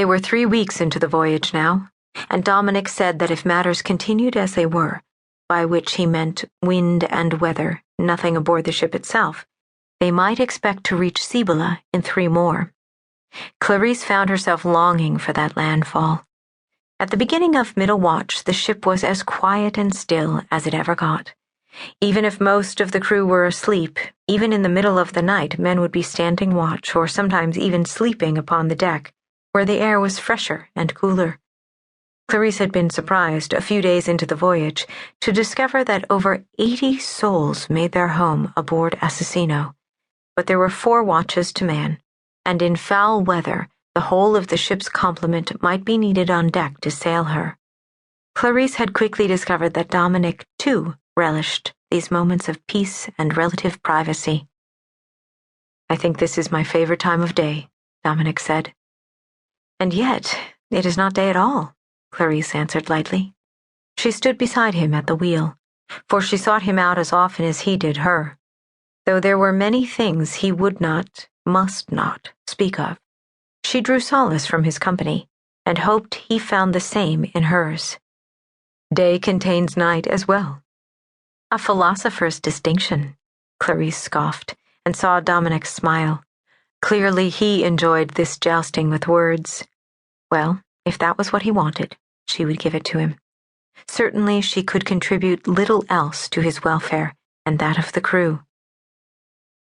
were 3 weeks into the voyage now, and Dominick said that if matters continued as they were, by which he meant wind and weather, nothing aboard the ship itself, they might expect to reach Cibola in 3 more. Clarice found herself longing for that landfall. At the beginning of middle watch, the ship was as quiet and still as it ever got. Even if most of the crew were asleep, even in the middle of the night, men would be standing watch, or sometimes even sleeping upon the deck, where the air was fresher and cooler. Clarice had been surprised, a few days into the voyage, to discover that over 80 souls made their home aboard Assassino. But there were 4 watches to man, and in foul weather, the whole of the ship's complement might be needed on deck to sail her. Clarice had quickly discovered that Dominick, too, relished these moments of peace and relative privacy. "I think this is my favorite time of day," Dominick said. "And yet, it is not day at all," Clarice answered lightly. She stood beside him at the wheel, for she sought him out as often as he did her, though there were many things he would not, must not, speak of. She drew solace from his company, and hoped he found the same in hers. "Day contains night as well." "A philosopher's distinction," Clarice scoffed, and saw Dominick smile. Clearly he enjoyed this jousting with words. Well, if that was what he wanted, she would give it to him. Certainly she could contribute little else to his welfare and that of the crew.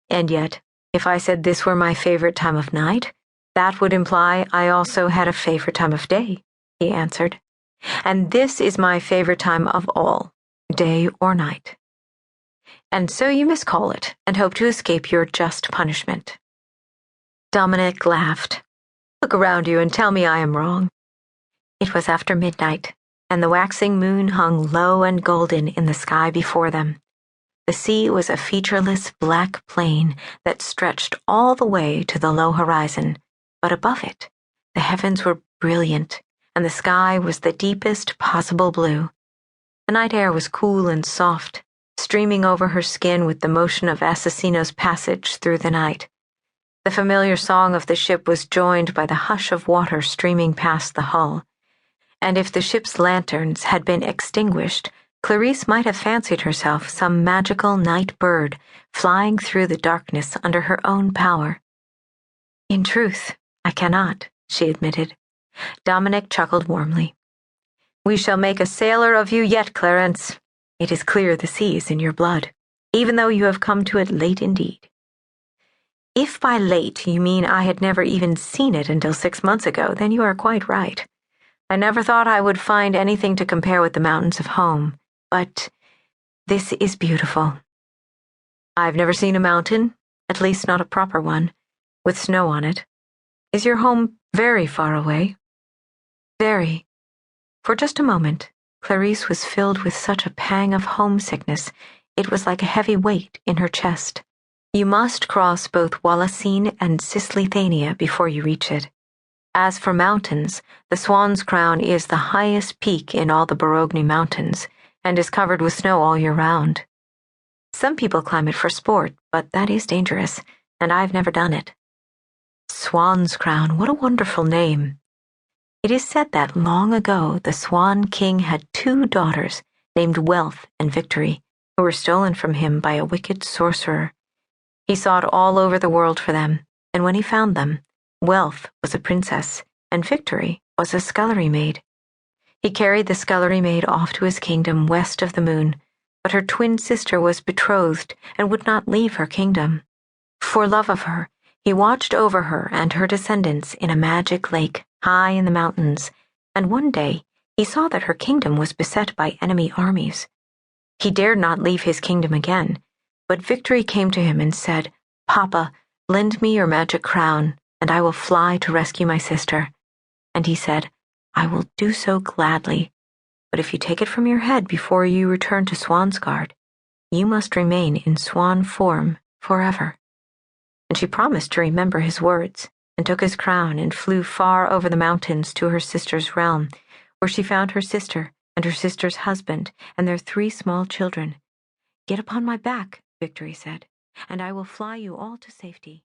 "And yet, if I said this were my favorite time of night, that would imply I also had a favorite time of day," he answered. "And this is my favorite time of all, day or night. And so you miscall it, and hope to escape your just punishment." Dominick laughed. "Look around you and tell me I am wrong." It was after midnight, and the waxing moon hung low and golden in the sky before them. The sea was a featureless black plain that stretched all the way to the low horizon, but above it, the heavens were brilliant, and the sky was the deepest possible blue. The night air was cool and soft, streaming over her skin with the motion of Assassino's passage through the night. The familiar song of the ship was joined by the hush of water streaming past the hull, and if the ship's lanterns had been extinguished, Clarice might have fancied herself some magical night bird flying through the darkness under her own power. "In truth, I cannot," she admitted. Dominick chuckled warmly. "We shall make a sailor of you yet, Clarence. It is clear the sea is in your blood, even though you have come to it late indeed." "If by late you mean I had never even seen it until 6 months ago, then you are quite right. I never thought I would find anything to compare with the mountains of home, but this is beautiful." "I've never seen a mountain, at least not a proper one, with snow on it. Is your home very far away?" "Very." For just a moment, Clarice was filled with such a pang of homesickness, it was like a heavy weight in her chest. "You must cross both Wallacine and Cisleithania before you reach it. As for mountains, the Swan's Crown is the highest peak in all the Borogny Mountains, and is covered with snow all year round. Some people climb it for sport, but that is dangerous, and I've never done it." Swan's Crown, what a wonderful name. It is said that long ago the Swan King had 2 daughters named Wealth and Victory, who were stolen from him by a wicked sorcerer. He sought all over the world for them, and when he found them, Wealth was a princess, and Victory was a scullery maid. He carried the scullery maid off to his kingdom west of the moon, but her twin sister was betrothed and would not leave her kingdom. For love of her, he watched over her and her descendants in a magic lake high in the mountains, and one day he saw that her kingdom was beset by enemy armies. He dared not leave his kingdom again, but Victory came to him and said, "Papa, lend me your magic crown, and I will fly to rescue my sister." And he said, "I will do so gladly, but if you take it from your head before you return to Swansgaard, you must remain in swan form forever." And she promised to remember his words, and took his crown and flew far over the mountains to her sister's realm, where she found her sister and her sister's husband and their 3 small children. "Get upon my back," Victory said, "and I will fly you all to safety."